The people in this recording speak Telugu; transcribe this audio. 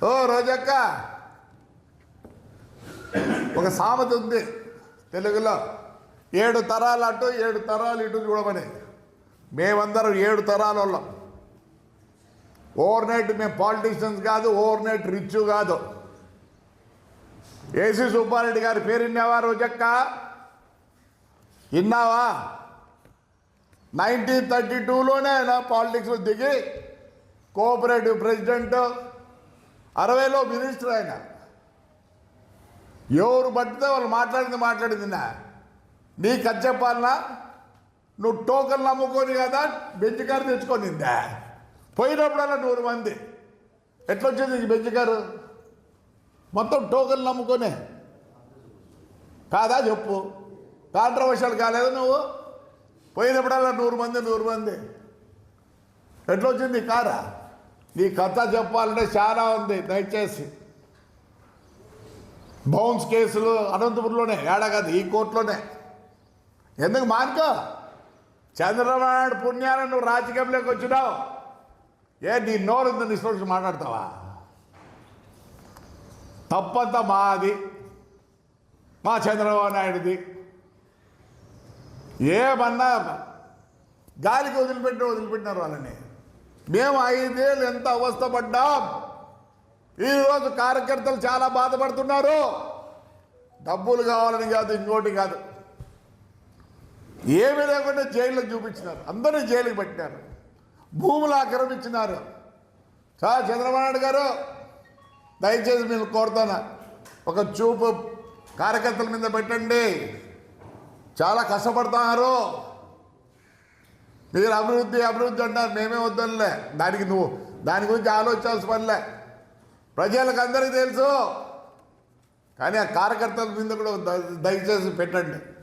ఓ రోజక్క, ఒక సామెత ఉంది తెలుగులో, 7 తరాలు అటు 7 తరాలు ఇటు చూడమని. మేమందరం 7 తరాల వాళ్ళం. ఓవర్ నైట్ మేము పాలిటీషియన్స్ కాదు, ఓవర్ నైట్ రిచ్ కాదు. ఏసీ సుబ్బారెడ్డి గారి పేరు విన్నావా రోజక్క? విన్నావా? 1932లోనే ఆయన పాలిటిక్స్లో దిగి కోఆపరేటివ్ ప్రెసిడెంట్, 60లో మినిస్టర్. ఆయన ఎవరు పట్టితే వాళ్ళు మాట్లాడింది నీకు అది చెప్పాలన్నా? నువ్వు టోకన్లు నమ్ముకొని కదా బెంచ్ కారు తెచ్చుకొనిందా? పోయినప్పుడల్లా 100 మంది. ఎట్లొచ్చింది ఈ బెంచ్ కారు? మొత్తం టోకన్లు నమ్ముకొనే కాదా? చెప్పు. కాంట్రవర్షియల్ కాలేదు నువ్వు? పోయినప్పుడల్లా 100 మంది. ఎట్లొచ్చింది ఈ కారా? నీ కథ చెప్పాలంటే చాలా ఉంది. దయచేసి బౌన్స్ కేసులు అనంతపురంలోనే, ఏడా కాదు ఈ కోర్టులోనే. ఎందుకు మానుకో? చంద్రబాబు నాయుడు పుణ్యాన్ని నువ్వు రాజకీయంలోకి వచ్చినావు. నీ నోరు ఉందని ఇష్టం మాట్లాడతావా? తప్పంతా మాది, మా చంద్రబాబు నాయుడుది. ఏమన్నా గాలికి వదిలిపెట్టినారు వాళ్ళని. మేము 5 ఏళ్ళు ఎంత అవస్థపడ్డాం. ఈరోజు కార్యకర్తలు చాలా బాధపడుతున్నారు. డబ్బులు కావాలని కాదు, ఇంకోటి కాదు. ఏమీ లేకుండా జైళ్ళకు చూపించినారు, అందరినీ జైలుకి పెట్టినారు, భూములు ఆక్రమించినారు. చంద్రబాబు నాయుడు గారు, దయచేసి మీరు కోరుతాను, ఒక చూపు కార్యకర్తల మీద పెట్టండి. చాలా కష్టపడుతున్నారు. మీరు అభివృద్ధి అంటారు, మేమే వద్దనులే. దాని గురించి ఆలోచించాల్సిన పనిలే. ప్రజలకు అందరికీ తెలుసు. కానీ ఆ కార్యకర్తల మీద కూడా దయచేసి పెట్టండి.